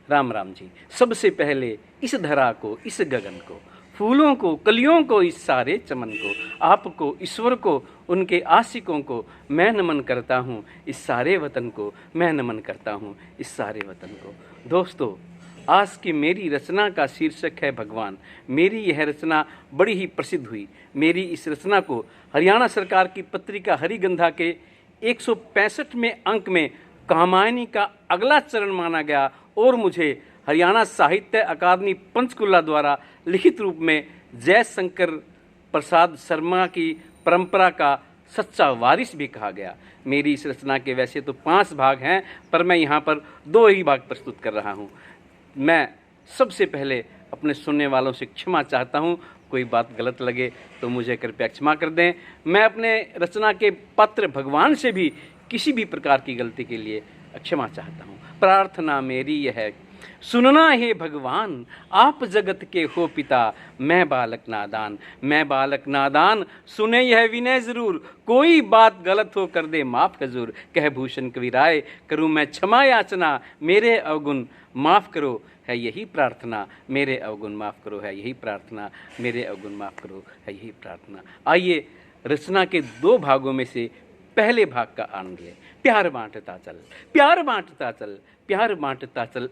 राम राम जी। सबसे पहले इस धरा को, इस गगन को, फूलों को, कलियों को, इस सारे चमन को, आपको, ईश्वर को, उनके आशिकों को मैं नमन करता हूँ। इस सारे वतन को मैं नमन करता हूँ, इस सारे वतन को। दोस्तों, आज की मेरी रचना का शीर्षक है भगवान। मेरी यह रचना बड़ी ही प्रसिद्ध हुई। मेरी इस रचना को हरियाणा सरकार की पत्रिका हरिगंधा के 165वें अंक में कामायनी का अगला चरण माना गया और मुझे हरियाणा साहित्य अकादमी पंचकुला द्वारा लिखित रूप में जयशंकर प्रसाद शर्मा की परंपरा का सच्चा वारिस भी कहा गया। मेरी इस रचना के वैसे तो 5 भाग हैं, पर मैं यहाँ पर 2 ही भाग प्रस्तुत कर रहा हूँ। मैं सबसे पहले अपने सुनने वालों से क्षमा चाहता हूँ, कोई बात गलत लगे तो मुझे कृपया क्षमा कर दें। मैं अपने रचना के पात्र भगवान से भी किसी भी प्रकार की गलती के लिए क्षमा चाहता हूँ। प्रार्थना मेरी यह है, सुनना हे भगवान, आप जगत के हो पिता, मैं बालक नादान, मैं बालक नादान, सुने यह विनय जरूर, कोई बात गलत हो कर दे माफ हजूर। कह भूषण कविराय, करूँ मैं क्षमा याचना, मेरे अवगुण माफ करो है यही प्रार्थना, मेरे अवगुण माफ करो है यही प्रार्थना, मेरे अवगुण माफ करो है यही प्रार्थना। आइए रचना के 2 भागों में से पहले भाग का आनंद लें। प्यार बांटता चल, प्यार बांटता चल, प्यार बांटता चल,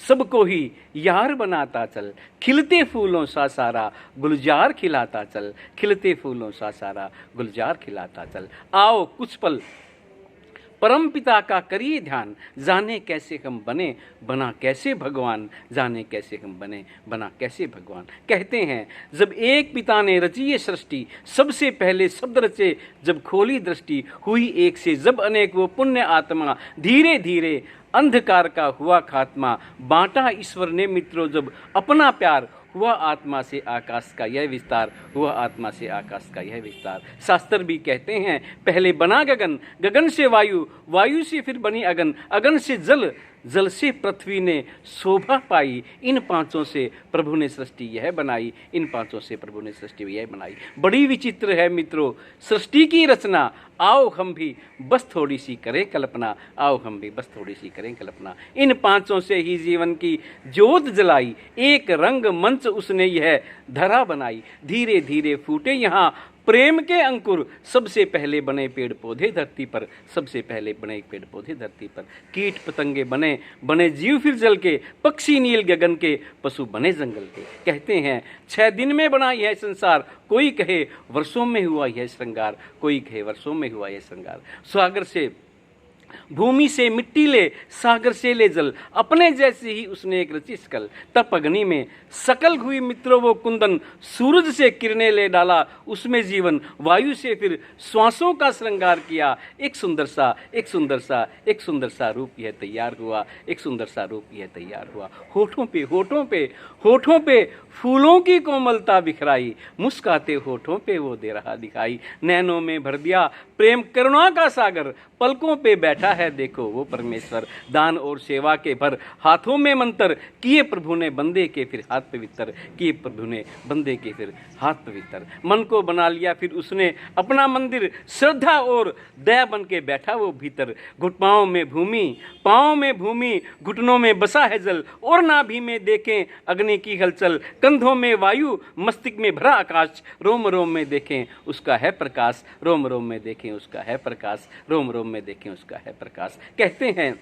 सबको ही यार बनाता चल, खिलते फूलों सा सारा गुलजार खिलाता चल, खिलते फूलों सा सारा गुलजार खिलाता चल। आओ कुछ पल परम पिता का करिए ध्यान, जाने कैसे हम बने, बना कैसे भगवान, जाने कैसे हम बने, बना कैसे भगवान। कहते हैं जब एक पिता ने रची ये सृष्टि, सबसे पहले शब्द रचे, जब खोली दृष्टि, हुई एक से जब अनेक वो पुण्य आत्मा, धीरे धीरे अंधकार का हुआ खात्मा, बांटा ईश्वर ने मित्रों जब अपना प्यार, हुआ आत्मा से आकाश का यह विस्तार, हुआ आत्मा से आकाश का यह विस्तार। शास्त्र भी कहते हैं पहले बना गगन, गगन से वायु, वायु से फिर बनी अगन, अगन से जल, जल से पृथ्वी ने शोभा पाई। इन 5 से प्रभु ने सृष्टि यह बनाई, इन 5 से प्रभु ने सृष्टि यह बनाई। बड़ी विचित्र है मित्रों सृष्टि की रचना, आओ हम भी बस थोड़ी सी करें कल्पना, आओ हम भी बस थोड़ी सी करें कल्पना। इन 5 से ही जीवन की ज्योत जलाई, एक रंग मंच उसने यह धरा बनाई, धीरे धीरे फूटे यहाँ प्रेम के अंकुर, सबसे पहले बने पेड़ पौधे धरती पर, सबसे पहले बने पेड़ पौधे धरती पर। कीट पतंगे बने, बने जीव फिर जल के, पक्षी नील गगन के, पशु बने जंगल के। कहते हैं 6 दिन में बना यह संसार, कोई कहे वर्षों में हुआ यह श्रृंगार, कोई कहे वर्षों में हुआ यह श्रृंगार। सागर से भूमि से मिट्टी ले, सागर से ले जल, अपने जैसे ही उसने एक रची सकल, तप अग्नि में सकल हुई मित्रों वो कुंदन, सूरज से किरणें ले डाला उसमें जीवन, वायु से फिर श्वासों का श्रृंगार किया। एक सुंदर सा, एक सुंदर सा, एक सुंदर सा रूप यह तैयार हुआ, एक सुंदर सा रूप यह तैयार हुआ। होठों पे, होठों पे, होठों पे फूलों की कोमलता बिखराई, मुस्काते होठों पे वो दे रहा दिखाई। नैनों में भर दिया प्रेम करुणा का सागर, पलकों पे बैठा है देखो वो परमेश्वर। दान और सेवा के भर हाथों में मंत्र, किए प्रभु ने बंदे के फिर हाथ पवित्र, किए प्रभु ने बंदे के फिर हाथ पवित्र। मन को बना लिया फिर उसने अपना मंदिर, श्रद्धा और दया बन के बैठा वो भीतर। घुटपाओं में भूमि, पाँव में भूमि, घुटनों में बसा है जल, और नाभि में देखें अग्नि की हलचल। कंधों में वायु, मस्तिष्क में भरा आकाश, रोम रोम में देखें उसका है प्रकाश, रोम रोम में देखें उसका है प्रकाश, रोम रोम में देखें उसका है प्रकाश। कहते हैं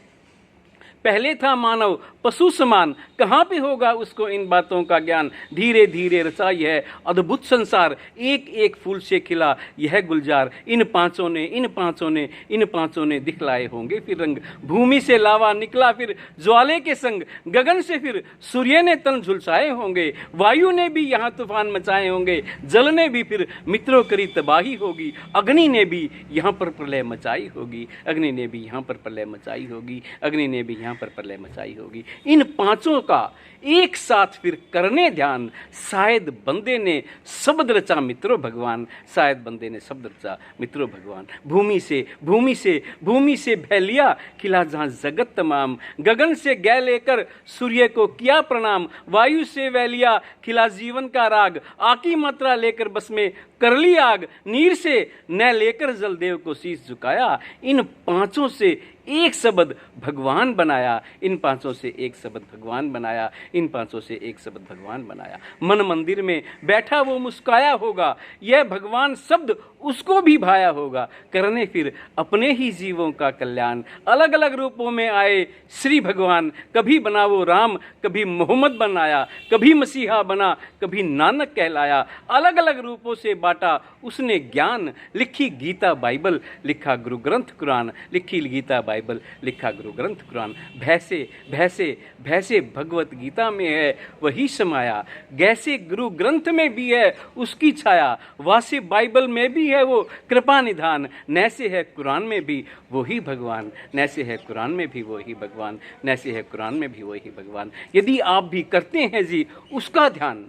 पहले था मानव पशु समान, कहाँ पे होगा उसको इन बातों का ज्ञान। धीरे धीरे रचा यह अद्भुत संसार, एक एक फूल से खिला यह गुलजार। इन पांचों ने, इन पांचों ने, इन पांचों ने दिखलाए होंगे फिर रंग। भूमि से लावा निकला फिर ज्वाले के संग, गगन से फिर सूर्य ने तन झुलसाए होंगे। वायु ने भी यहाँ तूफान मचाए होंगे, जल ने भी फिर मित्रों करी तबाही होगी। अग्नि ने भी यहाँ पर प्रलय मचाई होगी, अग्नि ने भी यहाँ पर प्रलय मचाई होगी, अग्नि ने भी यहाँ पर प्रलय मचाई होगी। इन पांचों का एक साथ फिर करने ध्यान, शायद बंदे ने शब्द रचा मित्रों भगवान, शायद बंदे ने शब्द रचा मित्रों भगवान। भूमि से, भूमि से, भूमि से भय लिया खिला जहां जगत तमाम। गगन से गय लेकर सूर्य को किया प्रणाम। वायु से वह लिया खिला जीवन का राग, आकी मात्रा लेकर बस में कर ली आग, नीर से न लेकर जल देव को शीश झुकाया। इन पांचों से एक शब्द भगवान बनाया, इन पांचों से एक शब्द भगवान बनाया, इन पांचों से एक शब्द भगवान बनाया। मन मंदिर में बैठा वो मुस्काया होगा, यह भगवान शब्द उसको भी भाया होगा। करने फिर अपने ही जीवों का कल्याण, अलग अलग रूपों में आए श्री भगवान। कभी बना वो राम, कभी मोहम्मद बनाया, कभी मसीहा बना, कभी नानक कहलाया। अलग अलग रूपों से बांटा उसने ज्ञान, लिखी गीता बाइबल, लिखा गुरु ग्रंथ कुरान, लिखी गीता बाइबल, लिखा गुरु ग्रंथ कुरान। भैसे भैसे भैसे भगवत गीता में है वही समाया, गैसे गुरु ग्रंथ में भी है उसकी छाया, वासे बाइबल में भी है वो कृपा निधान। नैसे है कुरान में भी वही भगवान, नैसे है कुरान में भी वही भगवान, नैसे है कुरान में भी वही भगवान। यदि आप भी करते हैं जी उसका ध्यान,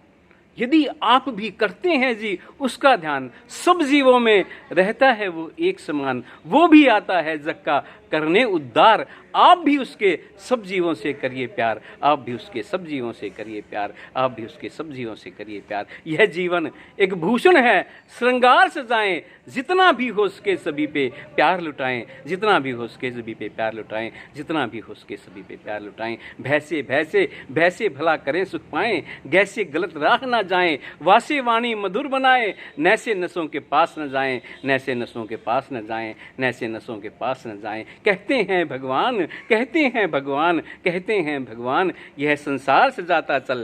यदि आप भी करते हैं जी उसका ध्यान, सब जीवों में रहता है वो एक समान, वो भी आता है जक्का करने उद्धार। आप भी उसके सब जीवों से करिए प्यार, आप भी उसके सब जीवों से करिए प्यार, आप भी उसके सब जीवों से करिए प्यार। यह जीवन एक भूषण है, श्रृंगार सजाएं, जितना भी हो सके सभी पे प्यार लुटाएं, जितना भी हो सके सभी पे प्यार लुटाएं, जितना भी हो सके सभी पे प्यार लुटाएं। भैसे भैसे भैसे भला करें सुख पाएं, गैसे गलत राह ना जाएं, वासे वाणी मधुर बनाएं, नैसे नसों के पास न जाएं, नैसे नसों के पास न जाएं, नैसे नसों के पास न जाएं। कहते हैं भगवान, कहते हैं भगवान, कहते हैं भगवान, यह संसार सजाता चल,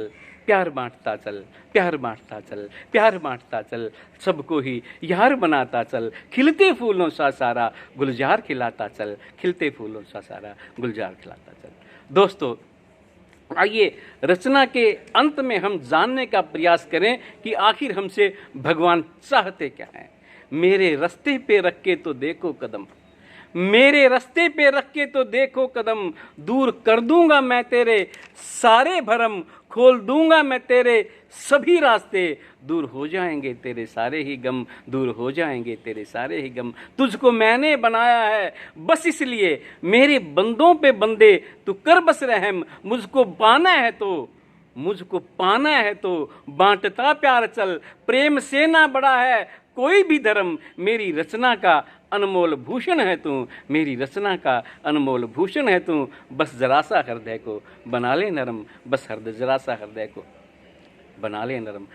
प्यार बांटता चल, प्यार बांटता चल, प्यार बांटता चल, सबको ही यार बनाता चल, खिलते फूलों सा सारा गुलजार खिलाता चल, खिलते फूलों सा सारा गुलजार खिलाता चल। दोस्तों, आइए रचना के अंत में हम जानने का प्रयास करें कि आखिर हमसे भगवान चाहते क्या हैं। मेरे रास्ते पे रख के तो देखो कदम, मेरे रास्ते पे रख के तो देखो कदम, दूर कर दूंगा मैं तेरे सारे भरम, खोल दूंगा मैं तेरे सभी रास्ते, दूर हो जाएंगे तेरे सारे ही गम, दूर हो जाएंगे तेरे सारे ही गम। तुझको मैंने बनाया है बस इसलिए, मेरे बंदों पे बंदे तू कर बस रहम, मुझको पाना है तो, मुझको पाना है तो बांटता प्यार चल, प्रेम से ना बड़ा है कोई भी धर्म, मेरी रचना का अनमोल भूषण है तू, मेरी रचना का अनमोल भूषण है तू। बस जरा सा हृदय को बना ले नरम, बस जरा सा हृदय को बना ले नरम।